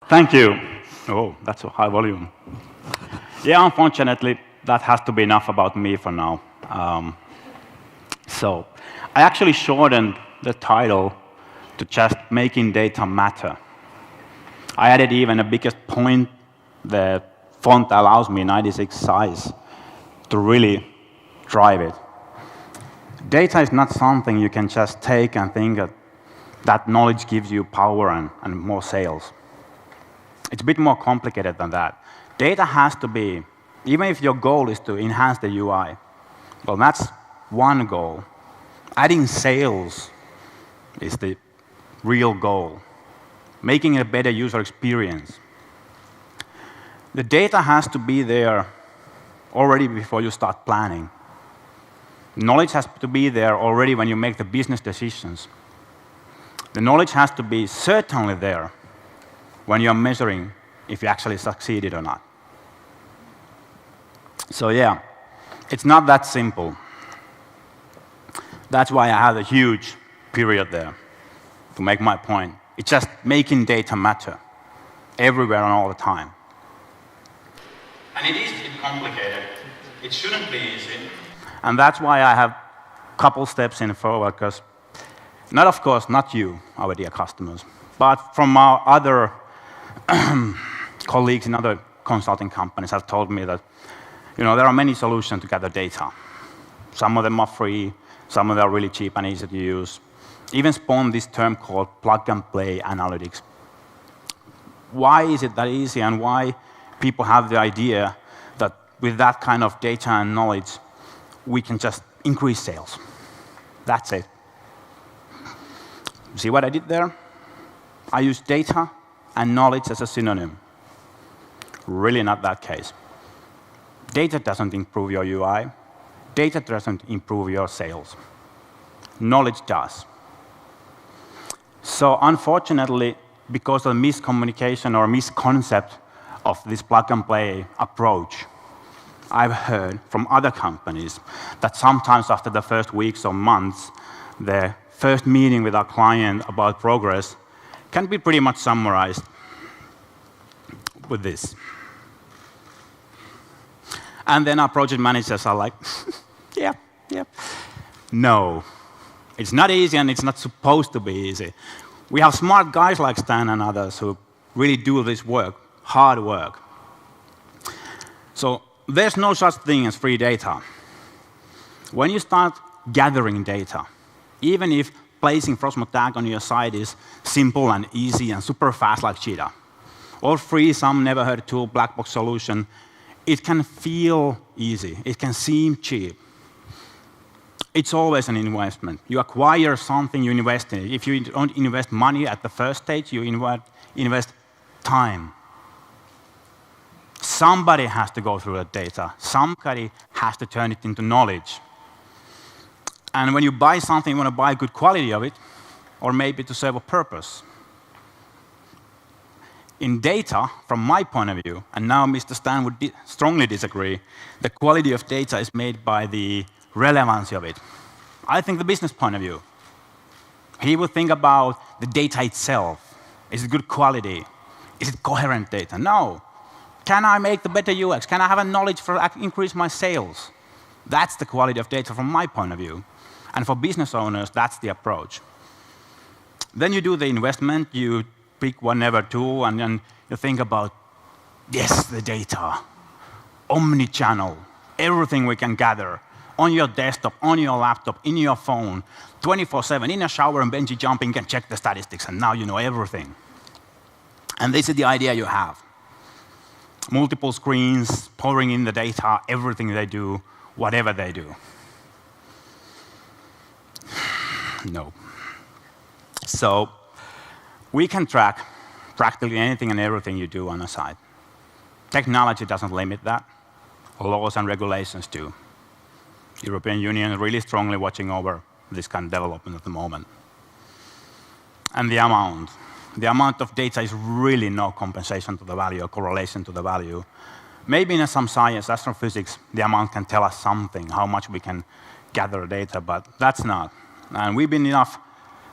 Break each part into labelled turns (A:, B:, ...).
A: Thank you. Oh, that's a high volume. Yeah, unfortunately, that has to be enough about me for now. So I actually shortened the title to just making data matter. I added even a biggest point. The font allows me 96 size to really drive it. Data is not something you can just take and think that knowledge gives you power and more sales. It's a bit more complicated than that. Data has to be, even if your goal is to enhance the UI, well, that's one goal. Adding sales is the real goal, making it a better user experience. The data has to be there already before you start planning. Knowledge has to be there already when you make the business decisions. The knowledge has to be certainly there when you're measuring if you actually succeeded or not. So yeah, it's not that simple. That's why I have a huge period there to make my point. It's just making data matter everywhere and all the time. And it is a bit complicated. It shouldn't be easy. And that's why I have a couple steps in forward, because of course, not you, our dear customers, but from our other colleagues in other consulting companies have told me that there are many solutions to gather data. Some of them are free, some of them are really cheap and easy to use. Even spawned this term called plug-and-play analytics. Why is it that easy, and why people have the idea that with that kind of data and knowledge, we can just increase sales? That's it. See what I did there? I used data and knowledge as a synonym. Really not that case. Data doesn't improve your UI. Data doesn't improve your sales. Knowledge does. So unfortunately, because of miscommunication or misconcept of this plug-and-play approach, I've heard from other companies that sometimes after the first weeks or months, the first meeting with our client about progress can be pretty much summarized with this. And then our project managers are like, yeah. No, it's not easy, and it's not supposed to be easy. We have smart guys like Stan and others who really do this work, hard work. So there's no such thing as free data. When you start gathering data, even if placing Frosmo tag on your site is simple and easy and super fast like Cheetah, or free, some never heard tool, black box solution, it can feel easy. It can seem cheap. It's always an investment. You acquire something, you invest in it. If you don't invest money at the first stage, you invest time. Somebody has to go through the data. Somebody has to turn it into knowledge. And when you buy something, you want to buy good quality of it, or maybe to serve a purpose. In data, from my point of view, and now Mr. Stan would strongly disagree, the quality of data is made by the relevancy of it. I think the business point of view. He would think about the data itself. Is it good quality? Is it coherent data? No. Can I make the better UX? Can I have a knowledge for increase my sales? That's the quality of data from my point of view. And for business owners, that's the approach. Then you do the investment, you pick whatever tool, and then you think about, yes, the data, omni-channel, everything we can gather on your desktop, on your laptop, in your phone, 24/7, in a shower and bungee jumping, can check the statistics, and now you know everything. And this is the idea you have. Multiple screens, pouring in the data, everything they do, whatever they do. No. So we can track practically anything and everything you do on a site. Technology doesn't limit that. Laws and regulations do. European Union is really strongly watching over this kind of development at the moment. And the amount of data is really no compensation to the value or correlation to the value. Maybe in some science, astrophysics, the amount can tell us something, how much we can gather data, but that's not. And we've been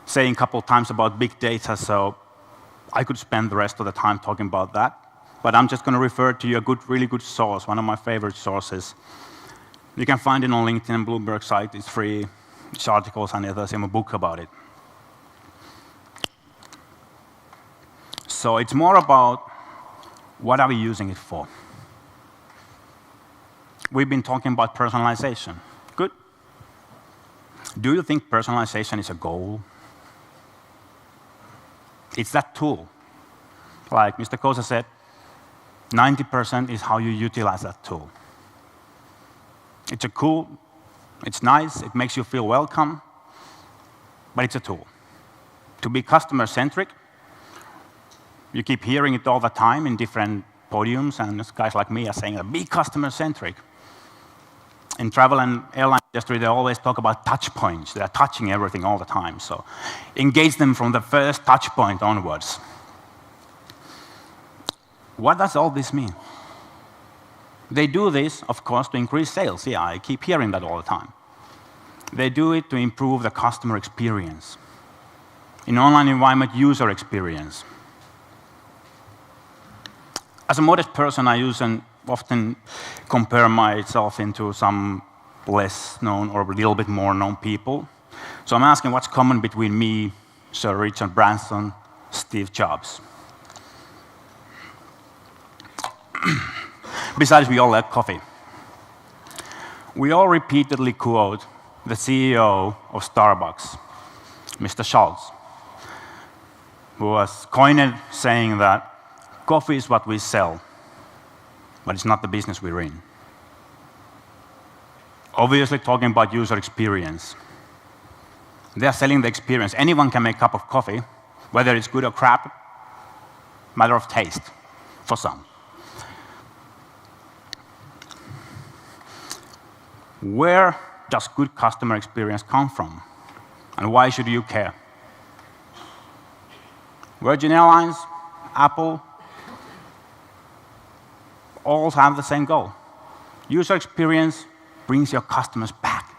A: saying a couple times about big data, so I could spend the rest of the time talking about that, but I'm just going to refer to a really good source, one of my favorite sources. You can find it on LinkedIn and Bloomberg site. It's free. There's articles and there's even a book about it. So it's more about what are we using it for. We've been talking about personalization. Good. Do you think personalization is a goal? It's that tool. Like Mr. Kosa said, 90% is how you utilize that tool. It's cool, it's nice, it makes you feel welcome, but it's a tool. To be customer-centric, you keep hearing it all the time in different podiums, and guys like me are saying, be customer-centric. In travel and airline industry, they always talk about touch points. They're touching everything all the time. So engage them from the first touch point onwards. What does all this mean? They do this, of course, to increase sales. Yeah, I keep hearing that all the time. They do it to improve the customer experience. In online environment, user experience. As a modest person, I use and often compare myself into some less known or a little bit more known people. So I'm asking what's common between me, Sir Richard Branson, Steve Jobs. Besides, we all like coffee. We all repeatedly quote the CEO of Starbucks, Mr. Schultz, who was coined saying that coffee is what we sell, but it's not the business we're in. Obviously talking about user experience. They are selling the experience. Anyone can make a cup of coffee, whether it's good or crap, matter of taste for some. Where does good customer experience come from? And why should you care? Virgin Airlines, Apple, all have the same goal. User experience brings your customers back.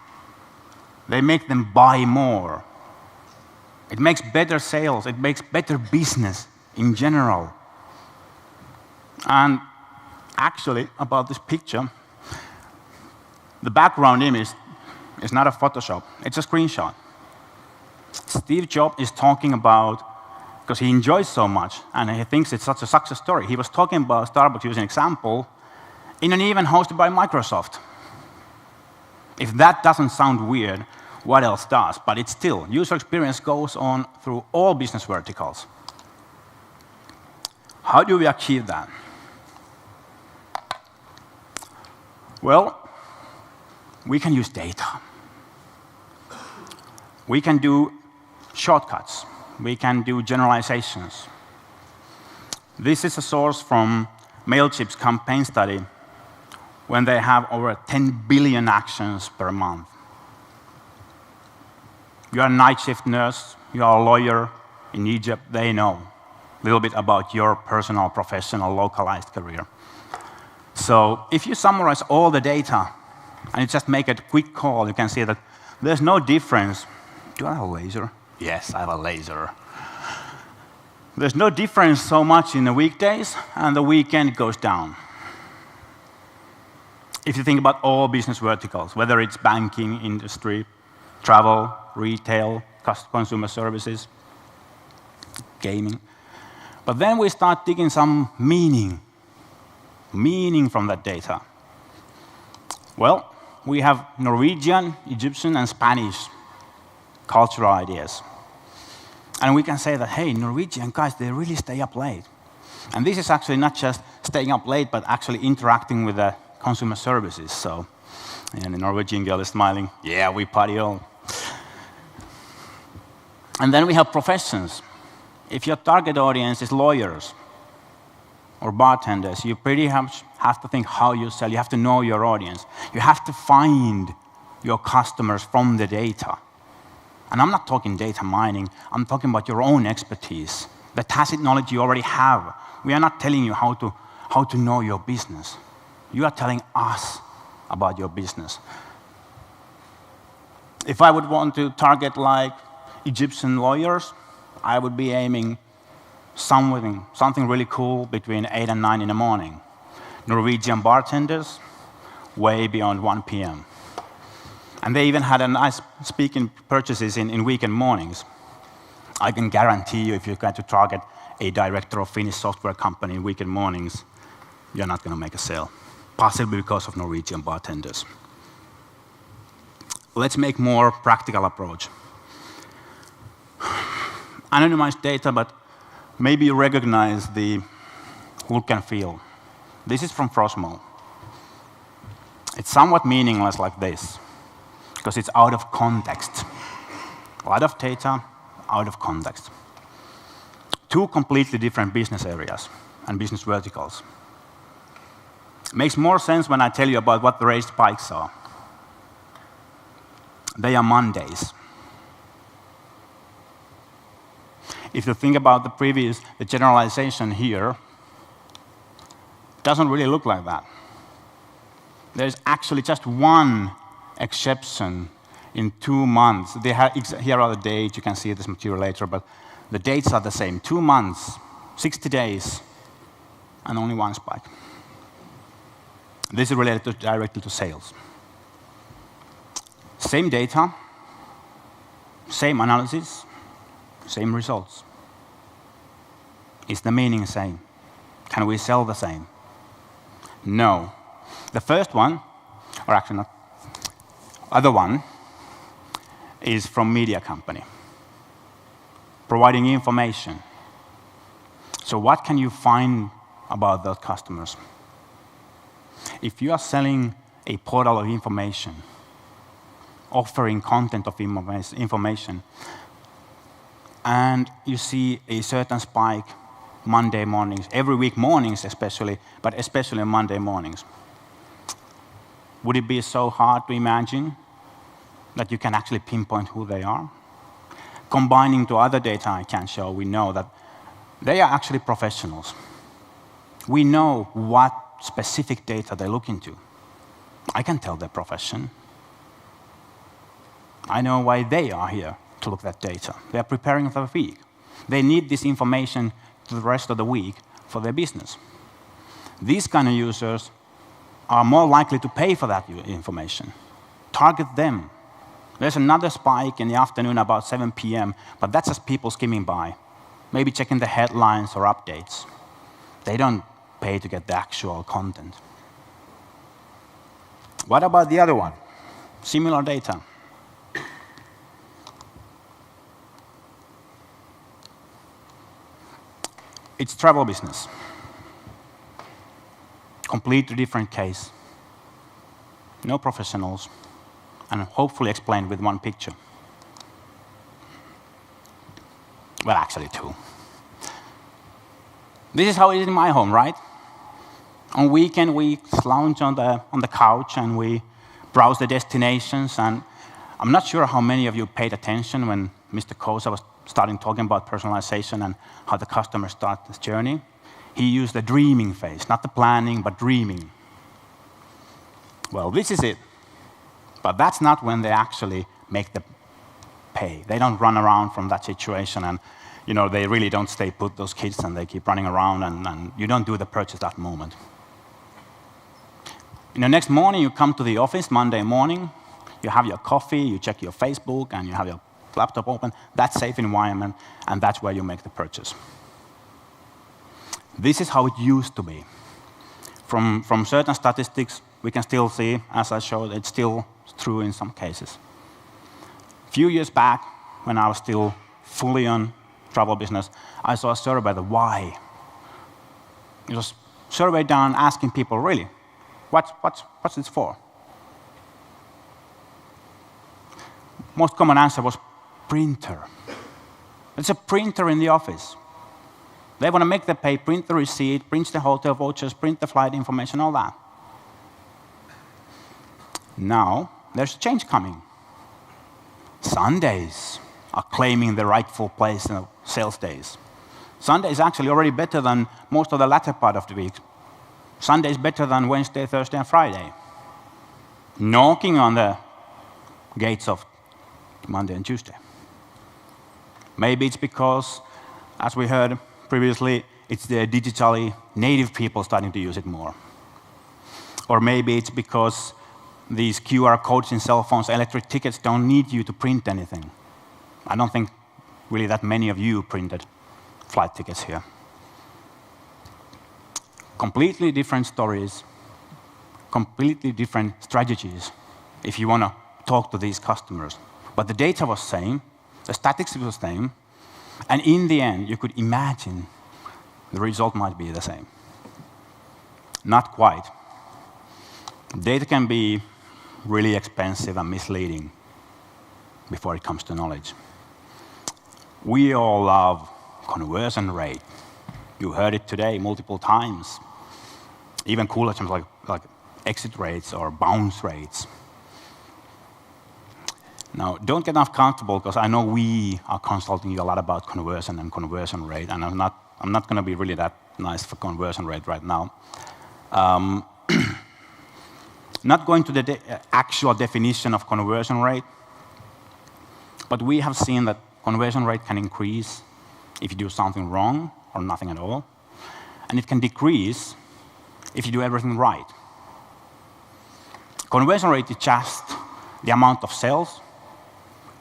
A: They make them buy more. It makes better sales. It makes better business in general. And actually, about this picture, the background image is not a Photoshop. It's a screenshot. Steve Jobs is talking about, because he enjoys so much, and he thinks it's such a success story. He was talking about Starbucks using an example in an event hosted by Microsoft. If that doesn't sound weird, what else does? But it's still, user experience goes on through all business verticals. How do we achieve that? Well, we can use data. We can do shortcuts. We can do generalizations. This is a source from Mailchimp's campaign study when they have over 10 billion actions per month. You are a night shift nurse, you are a lawyer in Egypt, they know a little bit about your personal, professional, localized career. So if you summarize all the data and you just make a quick call, you can see that there's no difference. Do I have a laser? Yes, I have a laser. There's no difference so much in the weekdays, and the weekend goes down. If you think about all business verticals, whether it's banking, industry, travel, retail, consumer services, gaming. But then we start digging some meaning from that data. Well, we have Norwegian, Egyptian, and Spanish cultural ideas. And we can say that, hey, Norwegian guys, they really stay up late. And this is actually not just staying up late, but actually interacting with the consumer services. So, and the Norwegian girl is smiling. Yeah, we party on. And then we have professions. If your target audience is lawyers or bartenders, you pretty much have to think how you sell. You have to know your audience. You have to find your customers from the data. And I'm not talking data mining. I'm talking about your own expertise, the tacit knowledge you already have. We are not telling you how to know your business. You are telling us about your business. If I would want to target like Egyptian lawyers, I would be aiming something really cool between 8 and 9 in the morning. Norwegian bartenders, way beyond 1 p.m. And they even had a nice speaking purchases in weekend mornings. I can guarantee you, if you're going to target a director of Finnish software company in weekend mornings, you're not going to make a sale, possibly because of Norwegian bartenders. Let's make more practical approach. Anonymized data, but maybe you recognize the look and feel. This is from Frosmo. It's somewhat meaningless like this, because it's out of context. A lot of data, out of context. Two completely different business areas and business verticals. It makes more sense when I tell you about what the raised spikes are. They are Mondays. If you think about the generalization here, it doesn't really look like that. There's actually just one exception in 2 months. Here are the dates. You can see this material later, but the dates are the same. 2 months, 60 days, and only one spike. This is related directly to sales. Same data, same analysis, same results. Is the meaning same? Can we sell the same? No. The first one, or actually not, other one, is from media company, providing information. So what can you find about those customers? If you are selling a portal of information, offering content of information, and you see a certain spike Monday mornings, every week mornings especially, but especially Monday mornings, would it be so hard to imagine that you can actually pinpoint who they are? Combining to other data I can show, we know that they are actually professionals. We know what specific data they look into. I can tell their profession. I know why they are here to look at that data. They are preparing for the week. They need this information to the rest of the week for their business. These kind of users are more likely to pay for that information. Target them. There's another spike in the afternoon about 7 p.m., but that's just people skimming by, maybe checking the headlines or updates. They don't pay to get the actual content. What about the other one? Similar data. It's travel business. Completely different case. No professionals, and hopefully explained with one picture. Well, actually two. This is how it is in my home, right? On weekend, we lounge on the couch and we browse the destinations. And I'm not sure how many of you paid attention when Mr. Kosa was starting talking about personalization and how the customer starts this journey. He used the dreaming phase, not the planning, but dreaming. Well, this is it. But that's not when they actually make the pay. They don't run around from that situation, and they really don't stay put, those kids, and they keep running around, and you don't do the purchase that moment. Next morning, you come to the office, Monday morning, you have your coffee, you check your Facebook, and you have your laptop open. That's safe environment, and that's where you make the purchase. This is how it used to be. From certain statistics, we can still see, as I showed, it's still true in some cases. A few years back, when I was still fully on travel business, I saw a survey, the why. It was a survey done asking people, really, what's this for? Most common answer was printer. It's a printer in the office. They want to make the pay, print the receipt, print the hotel vouchers, print the flight information, all that. Now, there's a change coming. Sundays are claiming the rightful place in sales days. Sunday is actually already better than most of the latter part of the week. Sunday is better than Wednesday, Thursday, and Friday. Knocking on the gates of Monday and Tuesday. Maybe it's because, as we heard previously, it's the digitally native people starting to use it more. Or maybe it's because these QR codes in cell phones, electric tickets don't need you to print anything. I don't think really that many of you printed flight tickets here. Completely different stories, completely different strategies if you want to talk to these customers. But the data was same, the statistics was same, and in the end, you could imagine the result might be the same. Not quite. Data can be really expensive and misleading before it comes to knowledge. We all love conversion rate. You heard it today multiple times. Even cooler terms like exit rates or bounce rates. Now, don't get uncomfortable, because I know we are consulting you a lot about conversion and conversion rate, and I'm not going to be really that nice for conversion rate right now. Not going to the actual definition of conversion rate, but we have seen that conversion rate can increase if you do something wrong or nothing at all, and it can decrease if you do everything right. Conversion rate is just the amount of sales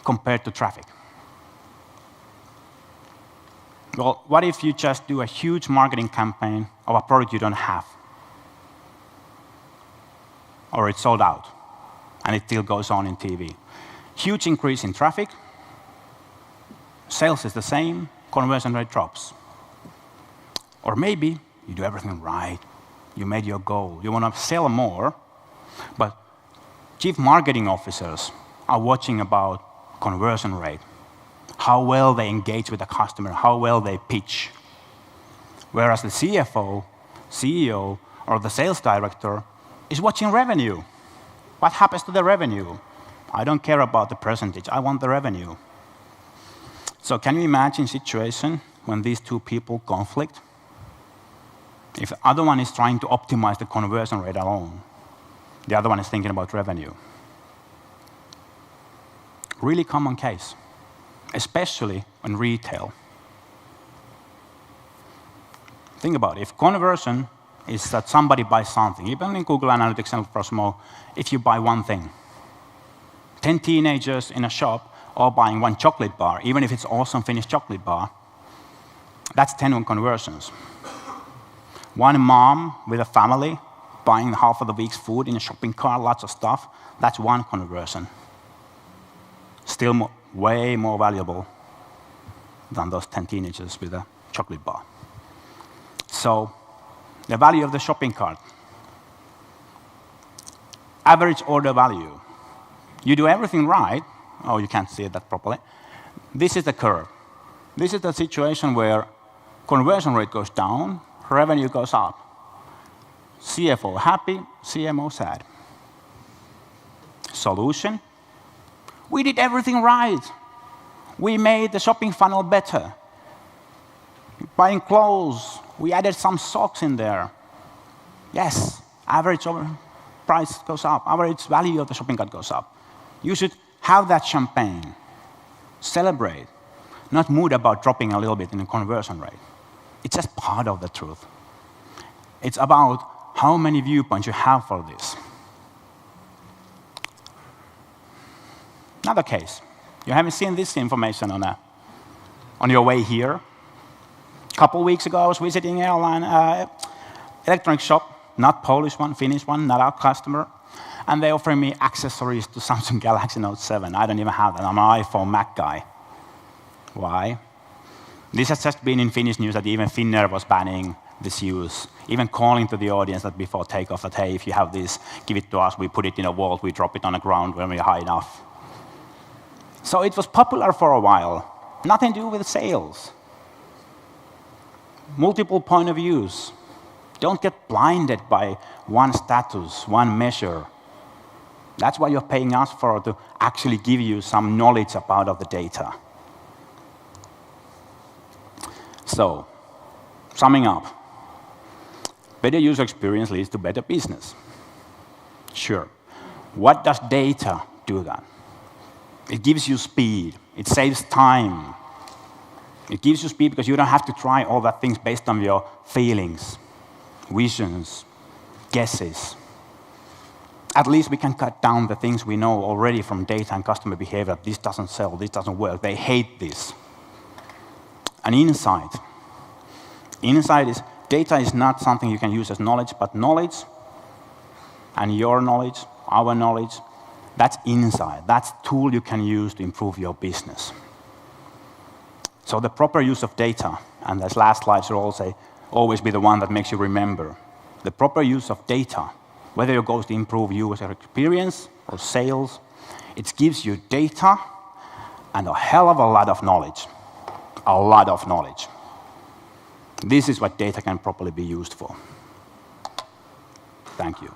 A: compared to traffic. Well, what if you just do a huge marketing campaign of a product you don't have? Or it's sold out, and it still goes on in TV. Huge increase in traffic, sales is the same, conversion rate drops. Or maybe you do everything right, you made your goal, you want to sell more, but chief marketing officers are watching about conversion rate, how well they engage with the customer, how well they pitch. Whereas the CFO, CEO, or the sales director is watching revenue. What happens to the revenue? I don't care about the percentage, I want the revenue. So can you imagine a situation when these two people conflict? If the other one is trying to optimize the conversion rate alone, the other one is thinking about revenue. Really common case, especially in retail. Think about it. If conversion is that somebody buys something, even in Google Analytics and Frosmo, if you buy one thing, 10 teenagers in a shop all buying one chocolate bar, even if it's awesome finished chocolate bar, that's 10 conversions. One mom with a family buying half of the week's food in a shopping cart, lots of stuff, that's one conversion. Still way more valuable than those 10 teenagers with a chocolate bar. So the value of the shopping cart. Average order value. You do everything right. Oh, you can't see that properly. This is the curve. This is the situation where conversion rate goes down, revenue goes up. CFO happy, CMO sad. Solution? We did everything right. We made the shopping funnel better. Buying clothes, we added some socks in there. Yes, average price goes up. Average value of the shopping cart goes up. You should have that champagne. Celebrate. Not mood about dropping a little bit in the conversion rate. It's just part of the truth. It's about how many viewpoints you have for this. Another case. You haven't seen this information on your way here. A couple weeks ago, I was visiting an electronic shop, not Polish one, Finnish one, not our customer. And they offered me accessories to Samsung Galaxy Note 7. I don't even have that. I'm an iPhone Mac guy. Why? This has just been in Finnish news that even Finnair was banning this use. Even calling to the audience that before takeoff that, hey, if you have this, give it to us. We put it in a vault. We drop it on the ground when we're high enough. So it was popular for a while. Nothing to do with sales. Multiple point of views. Don't get blinded by one status, one measure. That's why you're paying us for, to actually give you some knowledge about of the data. So, summing up, better user experience leads to better business. Sure. What does data do then? It gives you speed. It saves time. It gives you speed because you don't have to try all that things based on your feelings, visions, guesses. At least we can cut down the things we know already from data and customer behavior. This doesn't sell, this doesn't work, they hate this. And insight. Insight is, data is not something you can use as knowledge, but knowledge, and your knowledge, our knowledge, that's insight. That's a tool you can use to improve your business. So the proper use of data, and this last slide should also always be the one that makes you remember. The proper use of data, whether it goes to improve user experience or sales, it gives you data and a hell of a lot of knowledge. A lot of knowledge. This is what data can properly be used for. Thank you.